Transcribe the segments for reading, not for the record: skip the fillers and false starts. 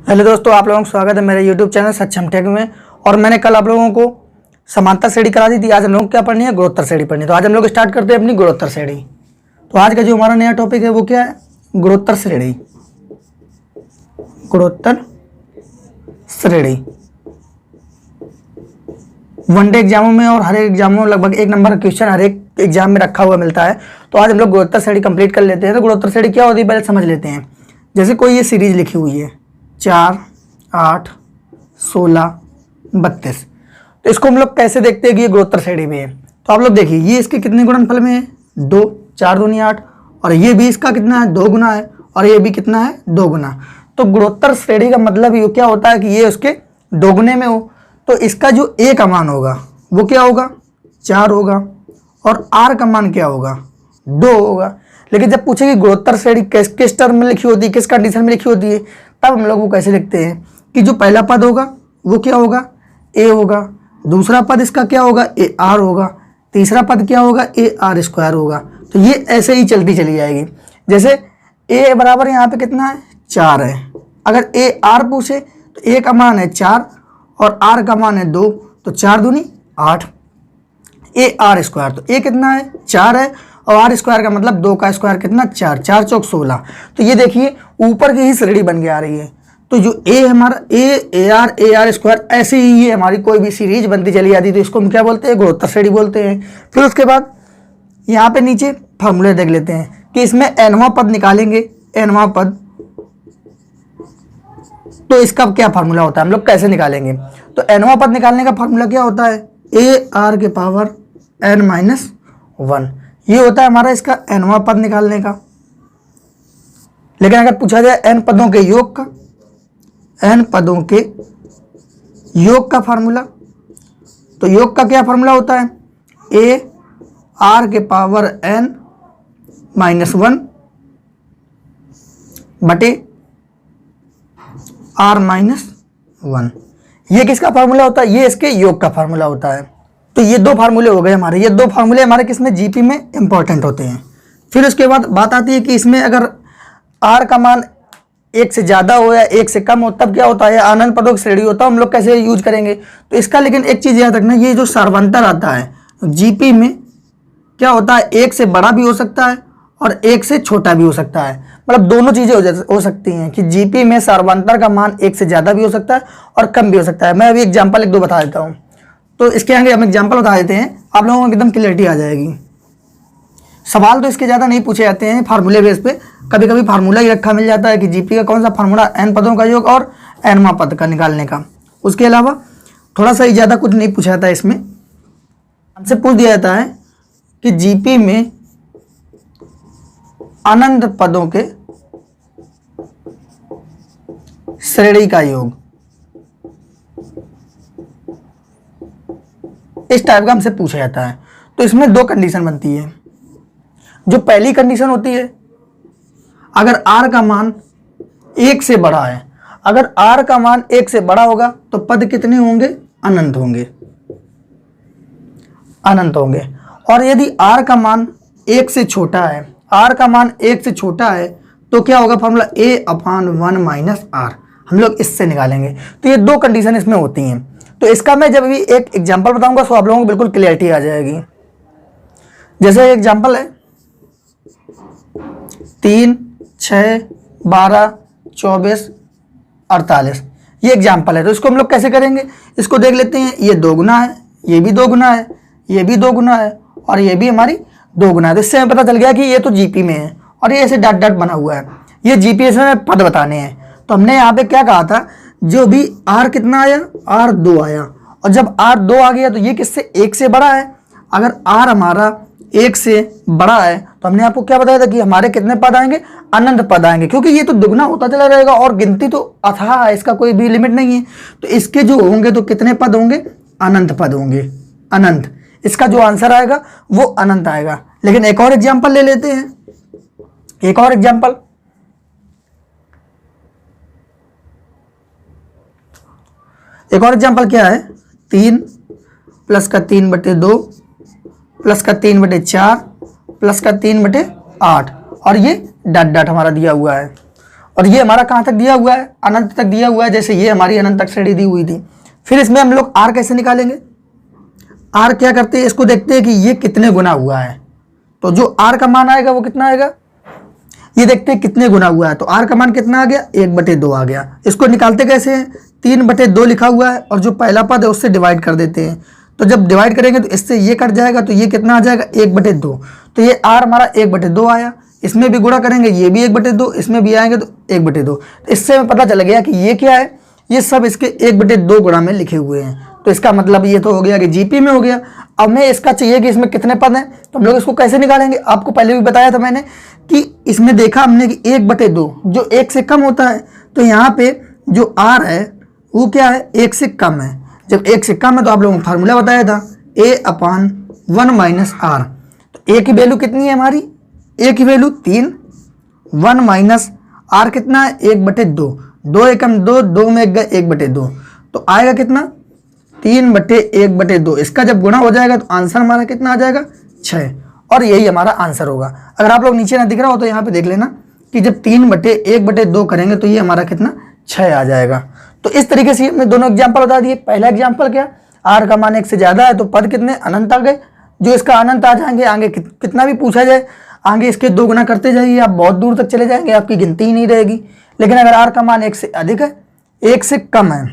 Hello दोस्तों, आप लोगों का स्वागत है मेरे यूट्यूब चैनल सक्षम टेक में। और मैंने कल आप लोगों को समांतर श्रेणी करा दी थी। आज हम लोग क्या पढ़नी है, गुणोत्तर श्रेणी पढ़नी है। तो आज हम लोग स्टार्ट करते हैं अपनी गुणोत्तर श्रेणी। तो आज का जो हमारा नया टॉपिक है वो क्या है, गुणोत्तर श्रेणी। गुणोत्तर श्रेणी वनडे एग्जामों में और हर एक एग्जामों में लगभग 1 नंबर का क्वेश्चन हर एक एग्जाम में रखा हुआ मिलता है। तो आज हम लोग गुणोत्तर श्रेणी कंप्लीट कर लेते हैं। तो गुणोत्तर श्रेणी क्या होती है पहले समझ लेते हैं। जैसे कोई ये सीरीज लिखी हुई है 4, 8, 16, 32, तो इसको हम लोग कैसे देखते हैं कि ये गुणोत्तर श्रेणी में है। तो आप लोग देखिए, ये इसके कितने गुणनफल में है, 2, 4 दूनी 8, और ये भी इसका कितना है, 2 गुना है, और ये भी कितना है, 2 गुना। तो गुणोत्तर श्रेणी का मतलब ये क्या होता है कि ये उसके 2 गुने में हो। तो इसका जो ए का मान होगा वो क्या होगा, 4 होगा, और आर का मान क्या होगा, 2 होगा। लेकिन जब पूछे कि गुणोत्तर श्रेणी किस टर्म में लिखी होती है, किस कंडीशन में लिखी होती है, तब हम लोग वो कैसे लिखते हैं कि जो पहला पद होगा वो क्या होगा, ए होगा, दूसरा पद इसका क्या होगा, ए आर होगा, तीसरा पद क्या होगा, ए आर स्क्वायर होगा। तो ये ऐसे ही चलती चली जाएगी। जैसे ए बराबर यहाँ पे कितना है, 4 है। अगर ए आर पूछे तो ए का मान है 4 और आर का मान है 2, तो 4 दूनी 8, ए आर स्क्वायर। तो ए कितना है, 4 है, और आर स्क्वायर का मतलब 2 का स्क्वायर कितना, 4, 4 चौक 16। तो ये देखिए ऊपर की ही श्रेणी बन के आ रही है। तो जो ए हमारा ए आर स्क्वायर, ऐसे ही ये हमारी कोई भी सीरीज बनती चली जाती है। तो इसको हम क्या बोलते हैं, गुणोत्तर श्रेणी बोलते हैं। फिर उसके बाद यहाँ पे नीचे फार्मूले देख लेते हैं कि इसमें nवां पद निकालेंगे, nवां पद, तो इसका क्या फार्मूला होता है, हम लोग कैसे निकालेंगे। तो nवां पद निकालने का फार्मूला क्या होता है, ए आर के पावर n-1, ये होता है हमारा इसका nवां पद निकालने का। लेकिन अगर पूछा जाए n पदों के योग का, n पदों के योग का फार्मूला, तो योग का क्या फार्मूला होता है, ए आर के पावर n-1 बटे r-1। ये किसका फार्मूला होता है, ये इसके योग का फार्मूला होता है। तो ये 2 फार्मूले हो गए हमारे। ये 2 फार्मूले हमारे किसमें, जीपी में इंपॉर्टेंट होते हैं। फिर उसके बाद बात आती है कि इसमें अगर r का मान 1 से ज़्यादा हो या 1 से कम हो तब क्या होता है, अनंत पदों की श्रेणी होता है, हम लोग कैसे यूज करेंगे। तो इसका लेकिन एक चीज़ याद रखना, ये जो सार्वंतर आता है जीपी में क्या होता है, 1 से बड़ा भी हो सकता है और 1 से छोटा भी हो सकता है। मतलब दोनों चीज़ें हो सकती हैं कि जीपी में सार्वंतर का मान 1 से ज़्यादा भी हो सकता है और कम भी हो सकता है। मैं अभी एग्जाम्पल 1-2 बता देता हूँ। तो इसके आगे हम एग्जाम्पल बता देते हैं, आप लोगों को एकदम क्लियरिटी आ जाएगी। सवाल तो इसके ज़्यादा नहीं पूछे जाते हैं फार्मूले बेस पे, कभी कभी फार्मूला ही रखा मिल जाता है कि जीपी का कौन सा फार्मूला, n पदों का योग और nवां पद का निकालने का। उसके अलावा थोड़ा सा ही ज़्यादा कुछ नहीं पूछा जाता है। इसमें हमसे पूछ दिया जाता है कि जीपी में अनंत पदों के श्रेणी का योग, इस टाइप का हमसे पूछा जाता है। तो इसमें 2 कंडीशन बनती है। जो पहली कंडीशन होती है, अगर r का मान 1 से बड़ा है, अगर r का मान 1 से बड़ा होगा तो पद कितने होंगे, अनंत होंगे, अनंत होंगे। और यदि r का मान 1 से छोटा है, r का मान 1 से छोटा है, तो क्या होगा फार्मूला, a/1 - r, हम लोग इससे निकालेंगे। तो ये 2 कंडीशन इसमें होती हैं। तो इसका मैं जब भी एक एग्जांपल बताऊंगा तो आप लोगों को बिल्कुल क्लियरिटी आ जाएगी। जैसे एग्जांपल है 3, 6, 12, 24, 48, ये एग्जांपल है। तो इसको हम लोग कैसे करेंगे, इसको देख लेते हैं। ये 2 गुना है, ये भी 2 गुना है, ये भी 2 गुना है, और ये भी हमारी 2 गुना है। तो इससे हमें पता चल गया कि ये तो जीपी में है और ये ऐसे डॉट डॉट बना हुआ है, ये जीपी में पद बताने हैं। तो हमने यहाँ पे क्या कहा था, जो भी r कितना आया, r 2 आया, और जब r 2 आ गया तो ये किससे, 1 से बड़ा है। अगर r हमारा 1 से बड़ा है तो हमने आपको क्या बताया था कि हमारे कितने पद आएंगे, अनंत पद आएंगे, क्योंकि ये तो दुगना होता चला रहेगा और गिनती तो अथाह है, इसका कोई भी लिमिट नहीं है। तो इसके जो होंगे तो कितने पद होंगे, अनंत पद होंगे, अनंत। इसका जो आंसर आएगा वो अनंत आएगा। लेकिन एक और एग्जाम्पल ले लेते हैं, एक और एग्जाम्पल। एक और एग्जाम्पल क्या है, 3 प्लस का 3/2 प्लस का 3/4 प्लस का 3/8 और ये डॉट डॉट हमारा दिया हुआ है। और ये हमारा कहाँ तक दिया हुआ है, अनंत तक दिया हुआ है, जैसे ये हमारी अनंत तक श्रेणी दी हुई थी। फिर इसमें हम लोग आर कैसे निकालेंगे, आर क्या करते हैं, इसको देखते हैं कि ये कितने गुना हुआ है। तो जो आर का मान आएगा वो कितना आएगा, ये देखते हैं कितने गुना हुआ है। तो आर का मान कितना आ गया, 1/2 आ गया। इसको निकालते कैसे हैं, 3/2 लिखा हुआ है और जो पहला पद है उससे डिवाइड कर देते हैं। तो जब डिवाइड करेंगे तो इससे ये कट जाएगा, तो ये कितना आ जाएगा, 1/2। तो ये आर हमारा 1/2 आया। इसमें भी गुणा करेंगे, ये भी 1/2, इसमें भी आएंगे तो 1/2। तो इससे हमें पता चल गया कि ये क्या है, ये सब इसके 1/2 गुणा में लिखे हुए हैं। तो इसका मतलब ये तो हो गया कि जीपी में हो गया। अब हमें इसका चाहिए कि इसमें कितने पद हैं, तो हम लोग इसको कैसे निकालेंगे। आपको पहले भी बताया था मैंने कि इसमें देखा हमने कि 1/2 जो 1 से कम होता है, तो यहाँ पे जो आर है वो क्या है, 1 से कम है। जब 1 से कम है तो आप लोगों को फार्मूला बताया था a/1 - r। तो a की वैल्यू कितनी है हमारी, a की वैल्यू 3, 1 - r कितना है, 1/2। 2 एकम 2, 2 में 1 गए 1/2, तो आएगा कितना, 3/1/2। इसका जब गुणा हो जाएगा तो आंसर हमारा कितना आ जाएगा, 6। और यही हमारा आंसर होगा। अगर आप लोग नीचे ना दिख रहा हो तो यहाँ पे देख लेना कि जब 3/1/2 करेंगे तो ये हमारा कितना, 6 आ जाएगा। तो इस तरीके से हमने दोनों एग्जाम्पल बता दिए। पहला एग्जाम्पल क्या, आर का मान 1 से ज़्यादा है तो पद कितने, अनंत आ गए। जो इसका अनंत आ जाएंगे, आगे कितना भी पूछा जाए आगे इसके 2 गुना करते जाइए, आप बहुत दूर तक चले जाएंगे, आपकी गिनती ही नहीं रहेगी। लेकिन अगर आर का मान 1 से अधिक है, 1 से कम है,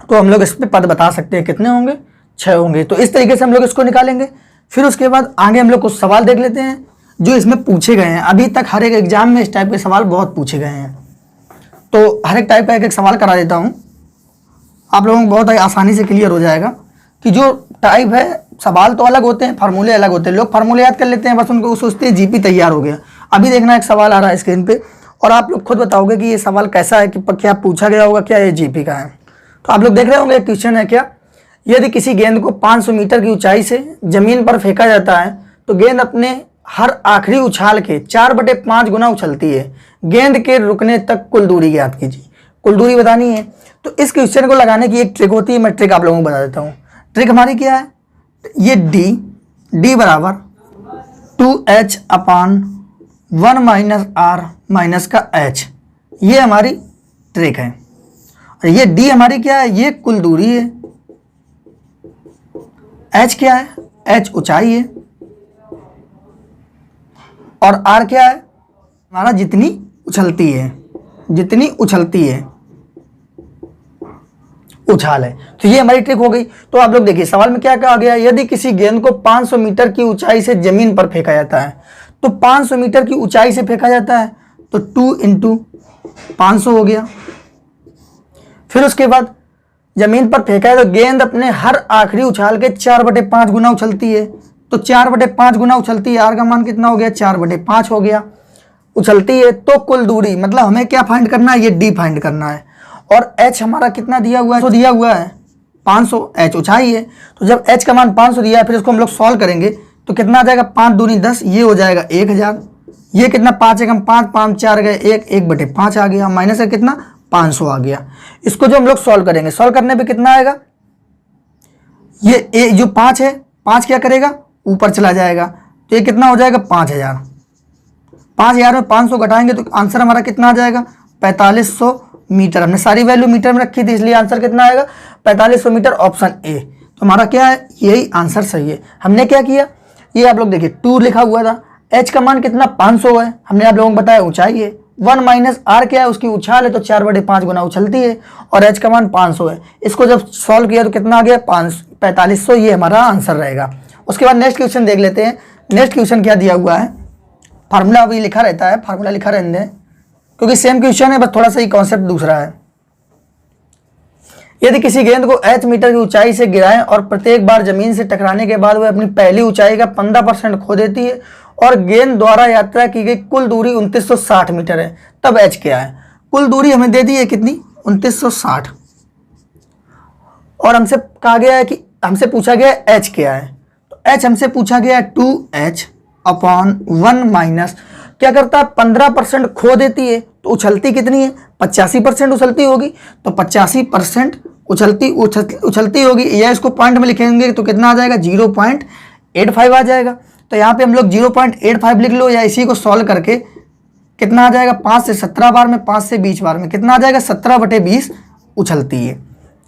तो हम लोग इस पर पद बता सकते हैं कितने होंगे, 6 होंगे। तो इस तरीके से हम लोग इसको निकालेंगे। फिर उसके बाद आगे हम लोग कुछ सवाल देख लेते हैं जो इसमें पूछे गए हैं। अभी तक हर एक एग्जाम में इस टाइप के सवाल बहुत पूछे गए हैं, तो हर एक टाइप का एक सवाल करा देता हूँ, आप लोगों को बहुत आसानी से क्लियर हो जाएगा कि जो टाइप है, सवाल तो अलग होते हैं, फार्मूले अलग होते हैं। लोग फार्मूले याद कर लेते हैं, बस उनको सोचते हैं जीपी तैयार हो गया। अभी देखना एक सवाल आ रहा है स्क्रीन पे और आप लोग खुद बताओगे कि ये सवाल कैसा है, कि क्या पूछा गया होगा, क्या ये जीपी का है। तो आप लोग देख रहे होंगे, क्वेश्चन है क्या, यदि किसी गेंद को 500 मीटर की ऊंचाई से जमीन पर फेंका जाता है तो गेंद अपने हर आखिरी उछाल के 4/5 गुना उछलती है। गेंद के रुकने तक कुल दूरी ज्ञात कीजिए। कुल दूरी बतानी है। तो इस क्वेश्चन को लगाने की एक ट्रिक होती है, मैं ट्रिक आप लोगों को बता देता हूँ। ट्रिक हमारी क्या है, ये d बराबर 2h/1 - r माइनस का h, ये हमारी ट्रिक है। और ये d हमारी क्या है, ये कुल दूरी है। h क्या है, h ऊंचाई है। और r क्या है, हमारा जितनी उछलती है, जितनी उछलती है, उछाल है। तो ये हमारी ट्रिक हो गई। तो आप लोग देखिए सवाल में क्या कहा गया, यदि किसी गेंद को 500 मीटर की ऊंचाई से जमीन पर फेंका जाता है, तो 500 मीटर की ऊंचाई से फेंका जाता है तो 2 × 500 हो गया। फिर उसके बाद जमीन पर फेंका है तो गेंद अपने हर आखिरी उछाल के 4/5 गुना उछलती है। तो 4/5 गुना उछलती है, आर का मान कितना हो गया, 4/5 हो गया। उछलती है तो कुल दूरी, मतलब हमें क्या फाइंड करना है, ये डी फाइंड करना है। और h हमारा कितना दिया हुआ है, तो दिया हुआ है 500, h ऊंचाई है। तो जब h का मान 500 दिया है, फिर इसको हम लोग सॉल्व करेंगे तो कितना आ जाएगा, 5 दूनी 10, ये हो जाएगा 1000। ये कितना, 5 एकम 5, 5 4 गए 1, 1/5 आ गया, माइनस है कितना, 500 आ गया। इसको जो हम लोग सॉल्व करेंगे, सॉल्व करने पे कितना आएगा, ये जो 5 है, 5 क्या करेगा, ऊपर चला जाएगा, तो ये कितना हो जाएगा, 5000। 5000 में 500 घटाएंगे तो आंसर हमारा कितना आ जाएगा, 4500 मीटर। हमने सारी वैल्यू मीटर में रखी थी, इसलिए आंसर कितना आएगा, 4500 मीटर, ऑप्शन ए। तो हमारा क्या है, यही आंसर सही है। हमने क्या किया, ये आप लोग देखिए 2 लिखा हुआ था, h का मान कितना, 500 है। हमने आप लोगों को बताया ऊंचाई है। 1 - r क्या है, उसकी उछाल है, तो 4/5 गुना उछलती है। और h का मान 500 है। इसको जब सॉल्व किया तो कितना आ गया, 4500, ये हमारा आंसर रहेगा। उसके बाद नेक्स्ट क्वेश्चन देख लेते हैं। नेक्स्ट क्वेश्चन क्या दिया हुआ है, फार्मूला अभी लिखा रहता है, फार्मूला लिखा रहने दें क्योंकि सेम क्वेश्चन है, बस थोड़ा सा ही कॉन्सेप्ट दूसरा है। यदि किसी गेंद को h मीटर की ऊंचाई से गिराएं और प्रत्येक बार जमीन से टकराने के बाद वह अपनी पहली ऊंचाई का 15% खो देती है और गेंद द्वारा यात्रा की गई कुल दूरी 2960 मीटर है, तब h क्या है। कुल दूरी हमें दे दी है कितनी, 2960, और हमसे कहा गया है कि हमसे पूछा गया है h क्या है। तो h हमसे पूछा गया है 2h/1 माइनस क्या करता है, 15% खो देती है, तो उछलती कितनी है, 85% उछलती होगी। तो 85% उछलती होगी, या इसको पॉइंट में लिखेंगे तो कितना आ जाएगा, 0.85 आ जाएगा। तो यहाँ पे हम लोग 0.85 लिख लो, या इसी को सॉल्व करके कितना आ जाएगा 5 से 17 बार में, 5 से 20 बार में कितना आ जाएगा 17/20 उछलती है,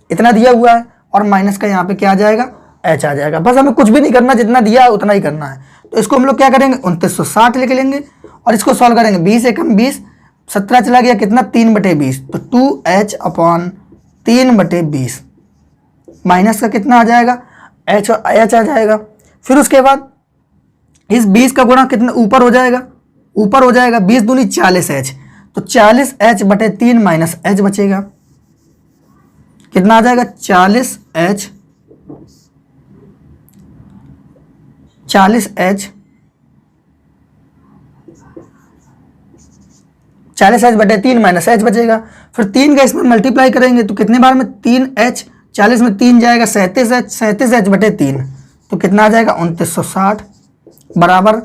इतना दिया हुआ है। और माइनस का यहाँ पे क्या आ जाएगा h आ जाएगा। बस हमें कुछ भी नहीं करना, जितना दिया है उतना ही करना है। तो इसको हम लोग क्या करेंगे 2960 लिख लेंगे और इसको सॉल्व करेंगे 20 एकम 20, 17 चला गया कितना 3/20, तो 2h/3/20 माइनस का कितना आ जाएगा h और h आ जाएगा। फिर उसके बाद इस 20 का गुणा कितना ऊपर हो जाएगा, ऊपर हो जाएगा 20 दूनी 40h, तो 40h/3 माइनस h बचेगा, कितना आ जाएगा 40h 40h/3 माइनस h बचेगा। फिर 3 का इसमें मल्टीप्लाई करेंगे तो कितने बार में 3h, 40 में 3 जाएगा 37h, 37h/3 तो कितना आ जाएगा 2960 बराबर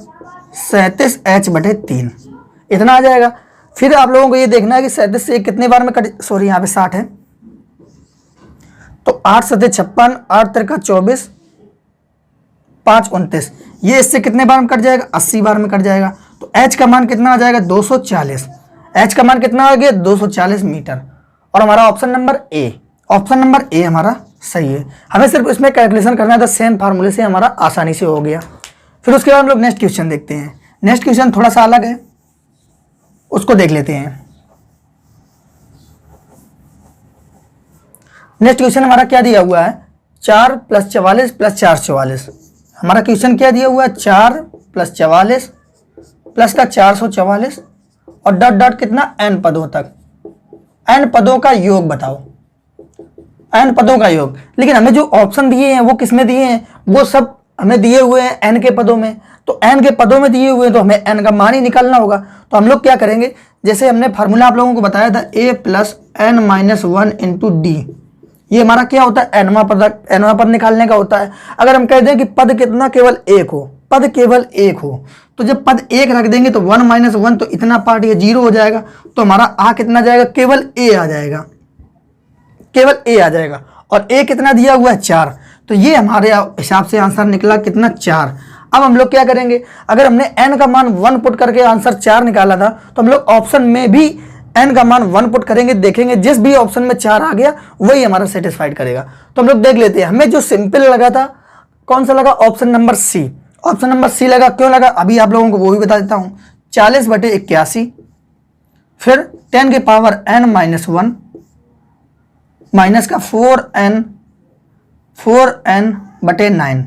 37h/3, इतना आ जाएगा। फिर आप लोगों को ये देखना है कि 37 से कितने बार में कट, सॉरी यहाँ पे 60 है, तो 8 7 56, 8 3 24, 5 29, ये इससे कितने बार में कट जाएगा 80 बार में कट जाएगा। तो h का मान कितना आ जाएगा 240, h का मान कितना आ गया 240 मीटर। और हमारा ऑप्शन नंबर ए हमारा सही है। हमें सिर्फ इसमें कैलकुलेशन करना था, सेम फार्मूले से हमारा आसानी से हो गया। फिर उसके बाद हम लोग नेक्स्ट क्वेश्चन देखते हैं। नेक्स्ट क्वेश्चन थोड़ा सा अलग है, उसको देख लेते हैं। नेक्स्ट क्वेश्चन हमारा क्या दिया हुआ है 4 + 44 + 4 44। हमारा क्वेश्चन क्या दिया हुआ है 4 + 44 प्लस का 444 और डॉट डॉट कितना n पदों तक, n पदों का योग बताओ, n पदों का योग। लेकिन हमें जो ऑप्शन दिए हैं वो किस में दिए हैं, वो सब हमें दिए हुए हैं n के पदों में। तो n के पदों में दिए हुए हैं तो हमें n का मान ही निकालना होगा। तो हम लोग क्या करेंगे, जैसे हमने फार्मूला आप लोगों को बताया था a + n - 1 × d, ये हमारा क्या होता है nवां पद निकालने का होता है। अगर हम कह दें कि पद कितना केवल एक हो, पद केवल एक हो, तो जब पद एक रख देंगे तो 1 - 1 तो इतना पार्ट ये 0 हो जाएगा, तो हमारा आ कितना जाएगा केवल a आ जाएगा, केवल a आ जाएगा। और a कितना दिया हुआ है 4, तो ये हमारे हिसाब से आंसर निकला कितना 4। अब हम लोग क्या करेंगे, अगर हमने n का मान 1 पुट करके आंसर 4 निकाला था तो हम लोग ऑप्शन में भी n का मान 1 पुट करेंगे, देखेंगे जिस भी ऑप्शन में 4 आ गया वही हमारा सेटिस्फाइड करेगा। तो हम लोग देख लेते हैं, हमें जो सिंपल लगा था कौन सा लगा, option number C. Option number C लगा, क्यों लगा अभी आप लोगों को वो भी बता देता हूँ। 40/81 फिर 10 की पावर n - 1 माइनस का 4n/9।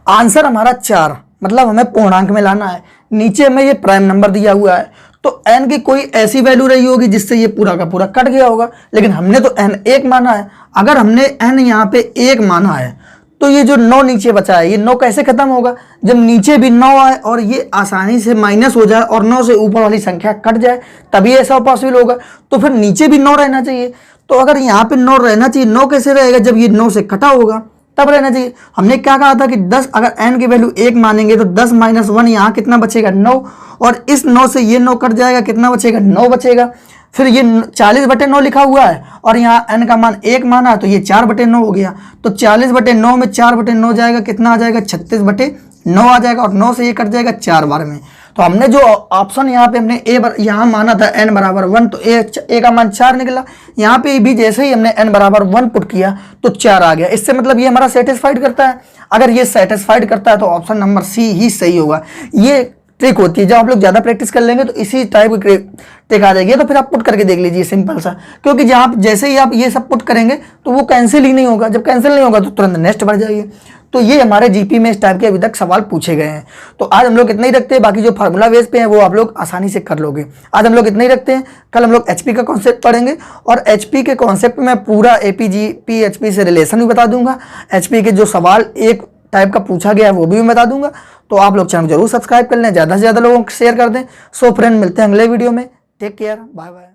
आंसर हमारा 4, मतलब हमें पूर्णांक में लाना है। नीचे में ये प्राइम नंबर दिया हुआ है, तो n की कोई ऐसी वैल्यू रही होगी जिससे ये पूरा का पूरा कट गया होगा, लेकिन हमने तो n 1 माना है। अगर हमने n यहाँ पे 1 माना है तो ये जो 9 नीचे बचा है, ये 9 कैसे खत्म होगा, जब नीचे भी 9 आए और ये आसानी से माइनस हो जाए और 9 से ऊपर वाली संख्या कट जाए, तभी ऐसा पॉसिबल होगा। तो फिर नीचे भी 9 रहना चाहिए। तो अगर यहाँ पे 9 रहना चाहिए, 9 कैसे रहेगा, जब ये 9 से कटा होगा तब रहना चाहिए। हमने क्या कहा था कि 10, अगर n की वैल्यू 1 मानेंगे तो 10 - 1 यहाँ कितना बचेगा 9, और इस 9 से ये 9 कट जाएगा, कितना बचेगा 9 बचेगा। फिर ये 40/9 लिखा हुआ है और यहाँ n का मान 1 माना है, तो ये 4/9 हो गया। तो 40/9 में 4/9 जाएगा, कितना आ जाएगा 36/9 आ जाएगा, और 9 से ये कट जाएगा 4 बार में। तो हमने जो ऑप्शन यहाँ पे हमने यहाँ माना था n = 1, तो a का मान 4 निकला। यहाँ पे भी जैसे ही हमने n = 1 पुट किया तो 4 आ गया। इससे मतलब ये हमारा सेटिस्फाइड करता है। अगर ये सेटिस्फाइड करता है तो ऑप्शन नंबर सी ही सही होगा। ये ट्रिक होती है, जब आप लोग ज़्यादा प्रैक्टिस कर लेंगे तो इसी टाइप की ट्रिक आ जाएगी। तो फिर आप पुट करके देख लीजिए सिंपल सा, क्योंकि जहाँ जैसे ही आप ये सब पुट करेंगे तो वो कैंसिल ही नहीं होगा। जब कैंसिल नहीं होगा तो तुरंत नेक्स्ट बढ़ जाइए। तो ये हमारे जीपी में इस टाइप के अभी तक सवाल पूछे गए हैं। तो आज हम लोग इतना ही रखते हैं, बाकी जो फार्मूला बेस पे हैं वो आप लोग आसानी से कर लोगे। आज हम लोग इतना ही रखते हैं, कल हम लोग एचपी का कॉन्सेप्ट पढ़ेंगे और एचपी के कॉन्सेप्ट में पूरा एपीजीपी एचपी से रिलेशन भी बता दूंगा। एचपी के जो सवाल एक टाइप का पूछा गया है वो भी मैं बता दूंगा। तो आप लोग चैनल जरूर सब्सक्राइब कर लें, ज़्यादा से ज़्यादा लोगों को शेयर कर दें। सो फ्रेंड, मिलते हैं अगले वीडियो में। Take care, bye bye.